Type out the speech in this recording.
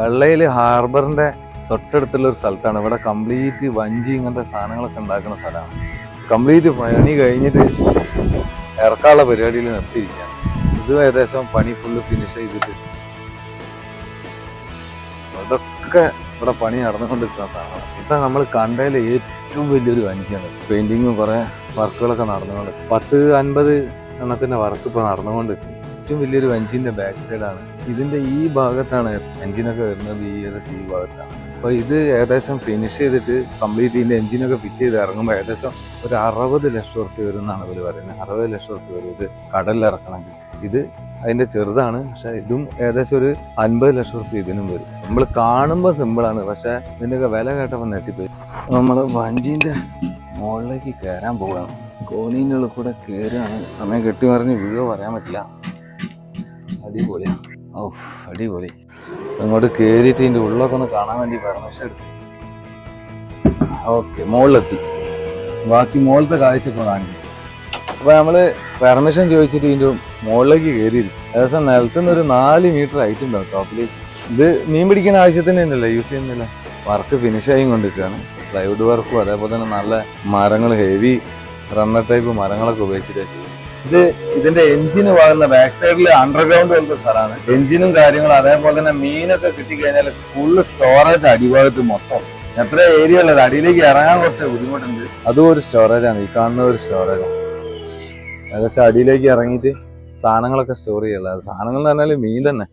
വെള്ളയിൽ ഹാർബറിന്റെ തൊട്ടടുത്തുള്ള ഒരു സ്ഥലത്താണ്. ഇവിടെ കംപ്ലീറ്റ് വഞ്ചി ഇങ്ങനത്തെ സാധനങ്ങളൊക്കെ ഉണ്ടാക്കുന്ന സ്ഥലമാണ്. കംപ്ലീറ്റ് പണി കഴിഞ്ഞിട്ട് ഇറക്കാനുള്ള പരിപാടിയിൽ നിർത്തിയിരിക്കുകയാണ്. ഇത് ഏകദേശം പണി ഫുള്ള് ഫിനിഷ് ചെയ്തിട്ട് അതൊക്കെ ഇവിടെ പണി നടന്നുകൊണ്ടിരിക്കുന്ന സാധനമാണ്. ഇപ്പം നമ്മൾ കണ്ടതിൽ ഏറ്റവും വലിയൊരു വഞ്ചിയാണ്. പെയിന്റിങ്ങും കുറെ വർക്കുകളൊക്കെ നടന്നുകൊണ്ട് 10-50 എണ്ണത്തിന്റെ വർക്ക് ഇപ്പോൾ നടന്നുകൊണ്ടിരിക്കും. ഏറ്റവും വലിയൊരു വഞ്ചിന്റെ ബാക്ക് സൈഡാണ്. ഇതിന്റെ ഈ ഭാഗത്താണ് എഞ്ചിനൊക്കെ വരുന്നത്. ഈ ഭാഗത്താണ്. അപ്പോൾ ഇത് ഏകദേശം ഫിനിഷ് ചെയ്തിട്ട് കംപ്ലീറ്റ് ഇതിന്റെ എഞ്ചിനൊക്കെ ഫിറ്റ് ചെയ്ത് ഇറങ്ങുമ്പോൾ ഏകദേശം ഒരു 60 ലക്ഷം റുപ്യ വരും എന്നാണ് ഇവർ പറയുന്നത്. 60 ലക്ഷം റുപ്യ വരും ഇത് കടലിൽ ഇറക്കണമെങ്കിൽ. ഇത് അതിന്റെ ചെറുതാണ്, പക്ഷെ ഇതും ഏകദേശം ഒരു 50 ലക്ഷം റുപ്യ ഇതിനും വരും. നമ്മൾ കാണുമ്പോൾ സിമ്പിളാണ്, പക്ഷെ ഇതിൻ്റെയൊക്കെ വില കേട്ടപ്പോൾ നെട്ടിപ്പോയി. നമ്മൾ വഞ്ചിന്റെ മുകളിലേക്ക് കയറാൻ പോവുകയാണ്. കോണീൻ്റെ ഉള്ളിൽ കൂടെ കയറുകയാണ്. സമയം കെട്ടി മറിഞ്ഞ് വീഴോ പറയാൻ പറ്റില്ല. അടിപൊളിയാണ്. ഓ അടിപൊളി. അങ്ങോട്ട് കയറിയിട്ട് ഇതിൻ്റെ ഉള്ളൊക്കെ ഒന്ന് കാണാൻ വേണ്ടി പെർമിഷൻ എടുത്തു. ഓക്കെ, മുകളിലെത്തി. ബാക്കി മുകളിലത്തെ കാഴ്ച ഇപ്പോൾ കാണിക്കും. അപ്പോൾ നമ്മൾ പെർമിഷൻ ചോദിച്ചിട്ട് ഇതിൻ്റെ മുകളിലേക്ക് കയറിയിരിക്കും. ഏകദേശം നിലത്തുനിന്ന് ഒരു 4 മീറ്റർ ആയിട്ടുണ്ടാവും ടോപ്പിലേക്ക്. ഇത് മീൻ പിടിക്കുന്ന ആവശ്യത്തിന് തന്നെയല്ല യൂസ് ചെയ്യുന്നില്ല. വർക്ക് ഫിനിഷായി കൊണ്ടിരിക്കുകയാണ്. പ്ലൈവുഡ് വർക്കും അതേപോലെ തന്നെ നല്ല മരങ്ങൾ, ഹെവി റണ്ണർ ടൈപ്പ് മരങ്ങളൊക്കെ ഉപയോഗിച്ചിട്ടാണ് ചെയ്യുന്നത്. ഇത് ഇതിന്റെ എഞ്ചിന് പോകുന്ന ബാക്ക് സൈഡിൽ അണ്ടർഗ്രൗണ്ട് പോലത്തെ സ്ഥലമാണ്. എഞ്ചിനും കാര്യങ്ങളും അതേപോലെ തന്നെ മീനൊക്കെ കിട്ടിക്കഴിഞ്ഞാൽ ഫുള്ള് സ്റ്റോറേജ് അടിഭാഗത്ത് മൊത്തം. എത്ര ഏരിയ ഉള്ളത്, അടിയിലേക്ക് ഇറങ്ങാൻ കുറച്ച് ബുദ്ധിമുട്ടുണ്ട്. അതും ഒരു സ്റ്റോറേജാണ്. ഈ കാണുന്ന ഒരു സ്റ്റോറേജാണ്. ഏകദേശം അടിയിലേക്ക് ഇറങ്ങിയിട്ട് സാധനങ്ങളൊക്കെ സ്റ്റോർ ചെയ്യുള്ളത്. സാധനങ്ങൾ എന്ന് പറഞ്ഞാൽ മീൻ തന്നെ.